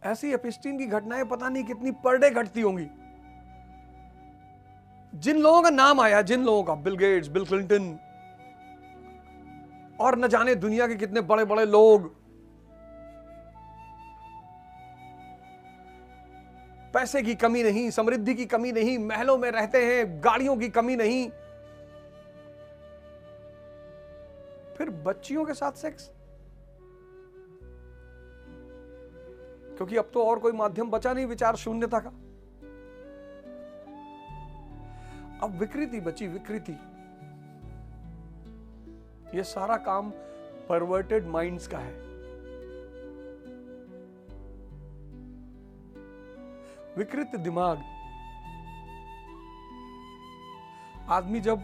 ऐसी एपिस्टीन की घटनाएं पता नहीं कितनी पर डे घटती होंगी। जिन लोगों का नाम आया, जिन लोगों का, बिल गेट्स, बिल क्लिंटन और न जाने दुनिया के कितने बड़े बड़े लोग, पैसे की कमी नहीं, समृद्धि की कमी नहीं, महलों में रहते हैं, गाड़ियों की कमी नहीं, फिर बच्चियों के साथ सेक्स, क्योंकि अब तो और कोई माध्यम बचा नहीं विचार शून्यता का। अब विकृति बची, विकृति। ये सारा काम परवर्टेड माइंड्स का है। विकृत दिमाग। आदमी जब,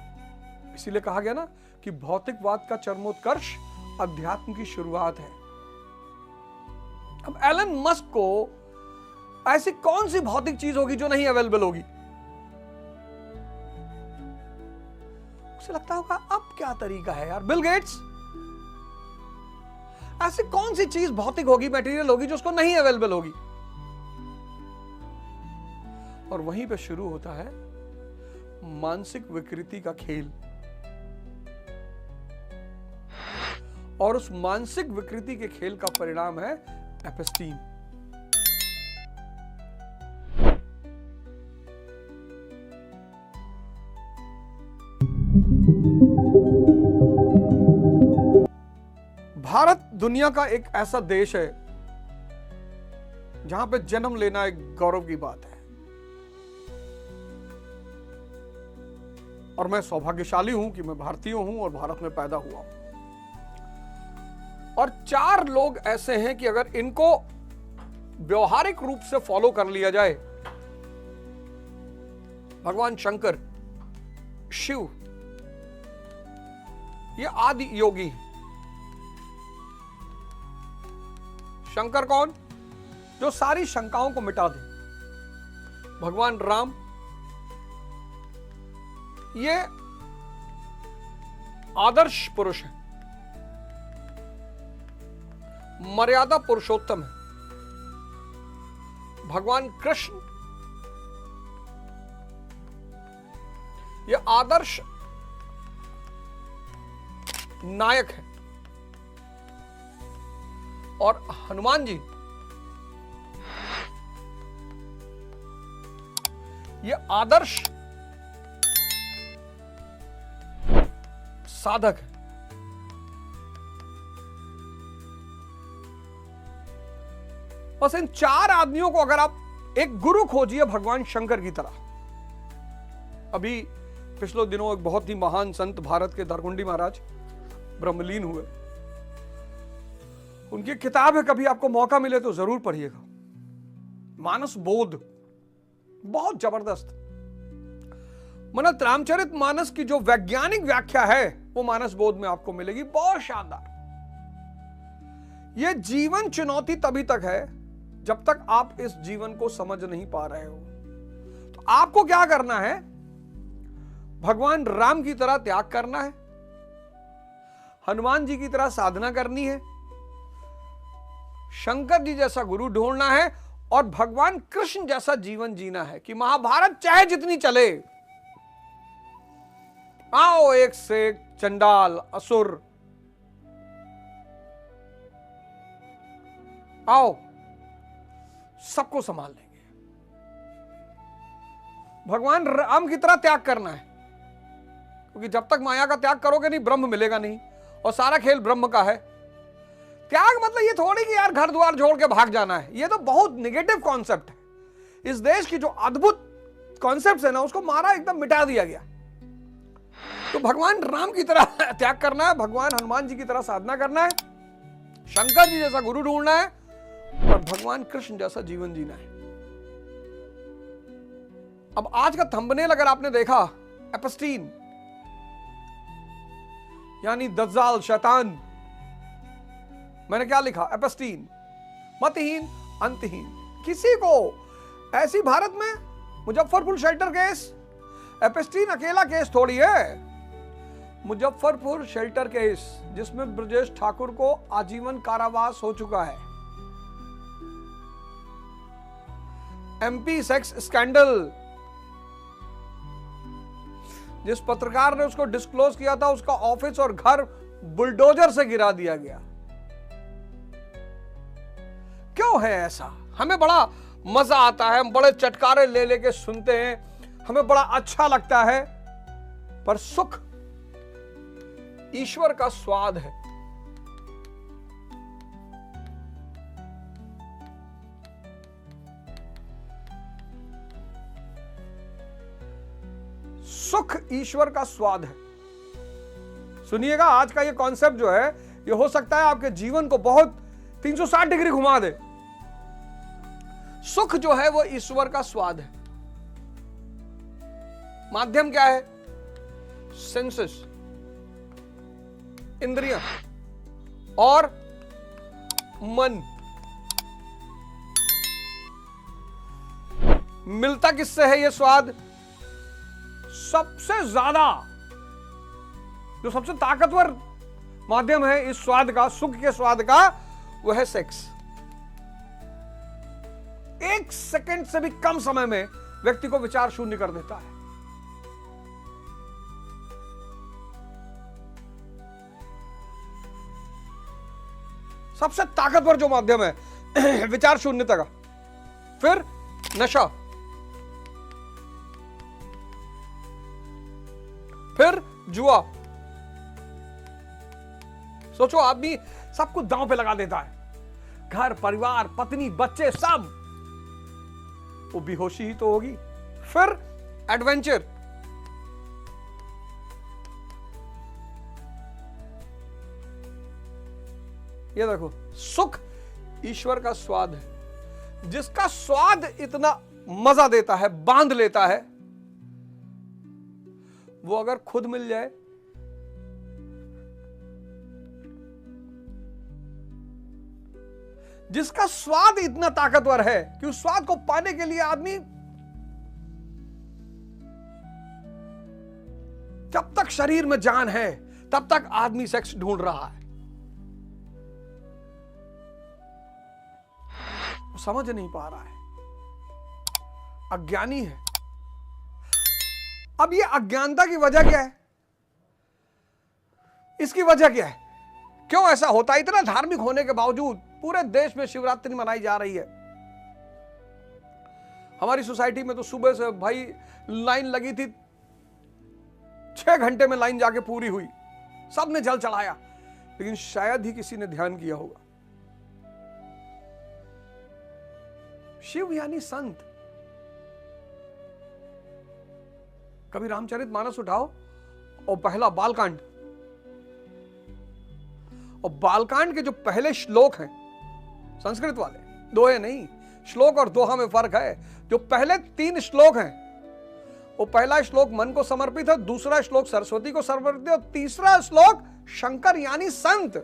इसीलिए कहा गया ना कि भौतिकवाद का चरमोत्कर्ष अध्यात्म की शुरुआत है। अब एलन मस्क को ऐसी कौन सी भौतिक चीज होगी जो नहीं अवेलेबल होगी? उसे लगता होगा अब क्या तरीका है यार। बिल गेट्स, ऐसी कौन सी चीज भौतिक होगी, मटेरियल होगी जो उसको नहीं अवेलेबल होगी? और वहीं पे शुरू होता है मानसिक विकृति का खेल। और उस मानसिक विकृति के खेल का परिणाम है एपिस्टीन। भारत दुनिया का एक ऐसा देश है जहां पे जन्म लेना एक गौरव की बात है। और मैं सौभाग्यशाली हूं कि मैं भारतीय हूं और भारत में पैदा हुआ हूं। और 4 लोग ऐसे हैं कि अगर इनको व्यवहारिक रूप से फॉलो कर लिया जाए, भगवान शंकर, शिव, ये आदि योगी हैं। शंकर कौन? जो सारी शंकाओं को मिटा दे। भगवान राम, ये आदर्श पुरुष है, मर्यादा पुरुषोत्तम है। भगवान कृष्ण, ये आदर्श नायक है। और हनुमान जी, ये आदर्श साधक है। बस इन 4 आदमियों को अगर आप एक गुरु खोजिए भगवान शंकर की तरह। अभी पिछले दिनों एक बहुत ही महान संत भारत के दारकुंडी महाराज ब्रह्मलीन हुए। उनकी किताब है, कभी आपको मौका मिले तो जरूर पढ़िएगा, मानस बोध। बहुत जबरदस्त। मनत रामचरित मानस की जो वैज्ञानिक व्याख्या है वो मानस बोध में आपको मिलेगी, बहुत शानदार। यह जीवन चुनौती तभी तक है जब तक आप इस जीवन को समझ नहीं पा रहे हो। तो आपको क्या करना है? भगवान राम की तरह त्याग करना है, हनुमान जी की तरह साधना करनी है, शंकर जी जैसा गुरु ढूंढना है और भगवान कृष्ण जैसा जीवन जीना है कि महाभारत चाहे जितनी चले, आओ एक से एक चंडाल असुर, आओ सबको संभाल लेंगे। भगवान राम की तरह त्याग करना है, क्योंकि जब तक माया का त्याग करोगे नहीं, ब्रह्म मिलेगा नहीं। और सारा खेल ब्रह्म का है। त्याग मतलब ये थोड़ी कि यार घर द्वार छोड़ के भाग जाना है। ये तो बहुत निगेटिव कॉन्सेप्ट है। इस देश की जो अद्भुत कॉन्सेप्ट है ना, उसको मारा, एकदम मिटा दिया गया। तो भगवान राम की तरह त्याग करना है, भगवान हनुमान जी की तरह साधना करना है, शंकर जी जैसा गुरु ढूंढना है और भगवान कृष्ण जैसा जीवन जीना है। अब आज का थंबनेल अगर आपने देखा, एपिस्टीन यानी दज्जाल, शैतान, मैंने क्या लिखा? एपिस्टीन, मतहीन, अंतहीन। किसी को ऐसी भारत में मुजफ्फरपुर शेल्टर केस, एपिस्टीन अकेला केस थोड़ी है। मुजफ्फरपुर शेल्टर केस जिसमें ब्रजेश ठाकुर को आजीवन कारावास हो चुका है। एमपी सेक्स स्कैंडल, जिस पत्रकार ने उसको डिस्क्लोज किया था उसका ऑफिस और घर बुलडोजर से गिरा दिया गया। क्यों है ऐसा? हमें बड़ा मजा आता है, हम बड़े चटकारे ले लेके सुनते हैं, हमें बड़ा अच्छा लगता है, पर सुख ईश्वर का स्वाद है। सुख ईश्वर का स्वाद है। सुनिएगा, आज का ये कॉन्सेप्ट जो है, ये हो सकता है आपके जीवन को बहुत 360 डिग्री घुमा दे। सुख जो है वो ईश्वर का स्वाद है। माध्यम क्या है? सेंसेस, इंद्रियां और मन। मिलता किससे है ये स्वाद? सबसे ज्यादा जो सबसे ताकतवर माध्यम है इस स्वाद का, सुख के स्वाद का, वो है सेक्स। 1 सेकंड से भी कम समय में व्यक्ति को विचार शून्य कर देता है। सबसे ताकतवर जो माध्यम है विचार शून्यता का। फिर नशा, फिर जुआ। सोचो, आदमी सब कुछ दांव पे लगा देता है, घर परिवार पत्नी बच्चे सब, वो बेहोशी ही तो होगी। फिर एडवेंचर, ये देखो, सुख ईश्वर का स्वाद है। जिसका स्वाद इतना मजा देता है, बांध लेता है, वो अगर खुद मिल जाए, जिसका स्वाद इतना ताकतवर है कि उस स्वाद को पाने के लिए आदमी जब तक शरीर में जान है तब तक आदमी सेक्स ढूंढ रहा है। वो समझ नहीं पा रहा है, अज्ञानी है। अब ये अज्ञानता की वजह क्या है? इसकी वजह क्या है? क्यों ऐसा होता है? इतना धार्मिक होने के बावजूद पूरे देश में शिवरात्रि मनाई जा रही है। हमारी सोसाइटी में तो सुबह से भाई लाइन लगी थी, 6 घंटे में लाइन जाके पूरी हुई, सबने जल चढ़ाया, लेकिन शायद ही किसी ने ध्यान किया होगा। शिव यानी संत। कभी रामचरितमानस उठाओ और पहला बालकांड, और बालकांड के जो पहले श्लोक हैं संस्कृत वाले, दोहे नहीं, श्लोक और दोहा में फर्क है। जो पहले 3 श्लोक हैं, वो पहला श्लोक मन को समर्पित है, दूसरा श्लोक सरस्वती को समर्पित है, और तीसरा श्लोक शंकर यानी संत।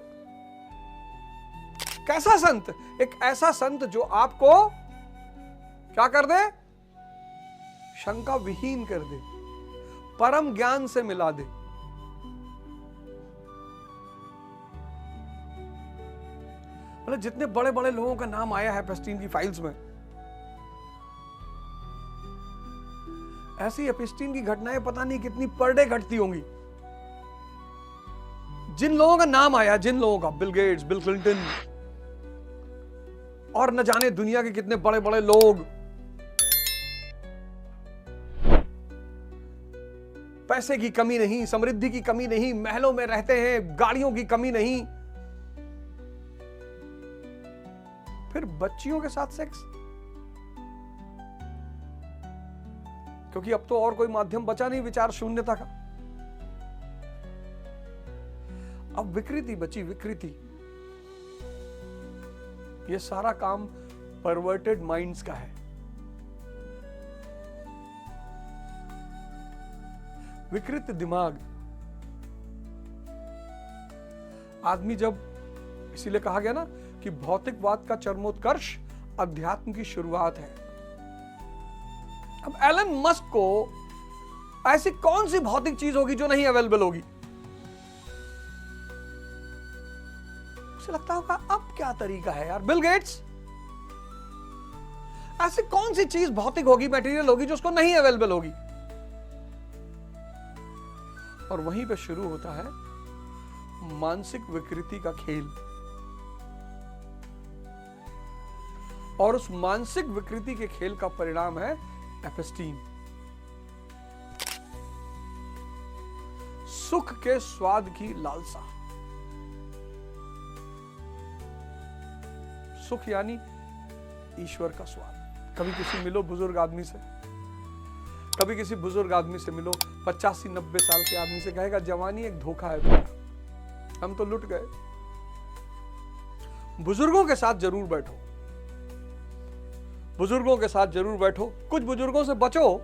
कैसा संत? एक ऐसा संत जो आपको क्या कर दे? शंका विहीन कर दे, परम ज्ञान से मिला दे। मतलब जितने बड़े बड़े लोगों का नाम आया है एपिस्टीन की फाइल्स में, ऐसी एपिस्टीन की घटनाएं पता नहीं कितनी पर डे घटती होंगी। जिन लोगों का नाम आया, जिन लोगों का, बिल गेट्स, बिल क्लिंटन, और न जाने दुनिया के कितने बड़े बड़े लोग, पैसे की कमी नहीं, समृद्धि की कमी नहीं, महलों में रहते हैं, गाड़ियों की कमी नहीं, फिर बच्चियों के साथ सेक्स। क्योंकि अब तो और कोई माध्यम बचा नहीं विचार शून्यता का। अब विकृति बची, विकृति। ये सारा काम परवर्टेड माइंड्स का है। विकृत दिमाग। आदमी जब, इसीलिए कहा गया ना कि भौतिकवाद का चरमोत्कर्ष अध्यात्म की शुरुआत है। अब एलन मस्क को ऐसी कौन सी भौतिक चीज होगी जो नहीं अवेलेबल होगी? उसे लगता होगा अब क्या तरीका है यार। बिल गेट्स, ऐसी कौन सी चीज भौतिक होगी, मटेरियल होगी, जो उसको नहीं अवेलेबल होगी? और वहीं पे शुरू होता है मानसिक विकृति का खेल। और उस मानसिक विकृति के खेल का परिणाम है एपिस्टीन, सुख के स्वाद की लालसा। सुख यानी ईश्वर का स्वाद। कभी किसी मिलो बुजुर्ग आदमी से, कभी किसी बुजुर्ग आदमी से मिलो, 85-90 साल के आदमी से, कहेगा जवानी एक धोखा है बेटा, हम तो लुट गए। बुजुर्गों के साथ जरूर बैठो, बुजुर्गों के साथ जरूर बैठो। कुछ बुजुर्गों से बचो,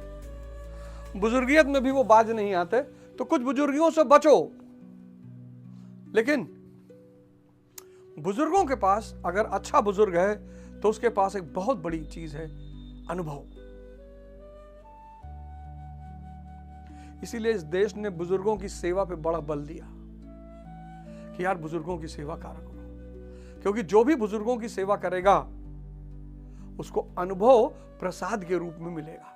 बुजुर्गियत में भी वो बाज नहीं आते, तो कुछ बुजुर्गियों से बचो। लेकिन बुजुर्गों के पास अगर अच्छा बुजुर्ग है तो उसके पास एक बहुत बड़ी चीज है, अनुभव। इसीलिए इस देश ने बुजुर्गों की सेवा पे बड़ा बल दिया कि यार बुजुर्गों की सेवा करो, क्योंकि जो भी बुजुर्गों की सेवा करेगा उसको अनुभव प्रसाद के रूप में मिलेगा।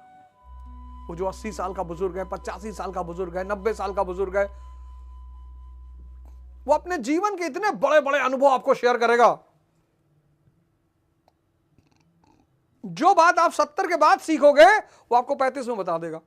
वो जो 80 साल का बुजुर्ग है, 85 साल का बुजुर्ग है, 90 साल का बुजुर्ग है, वो अपने जीवन के इतने बड़े बड़े अनुभव आपको शेयर करेगा। जो बात आप 70 के बाद सीखोगे वो आपको 35 में बता देगा।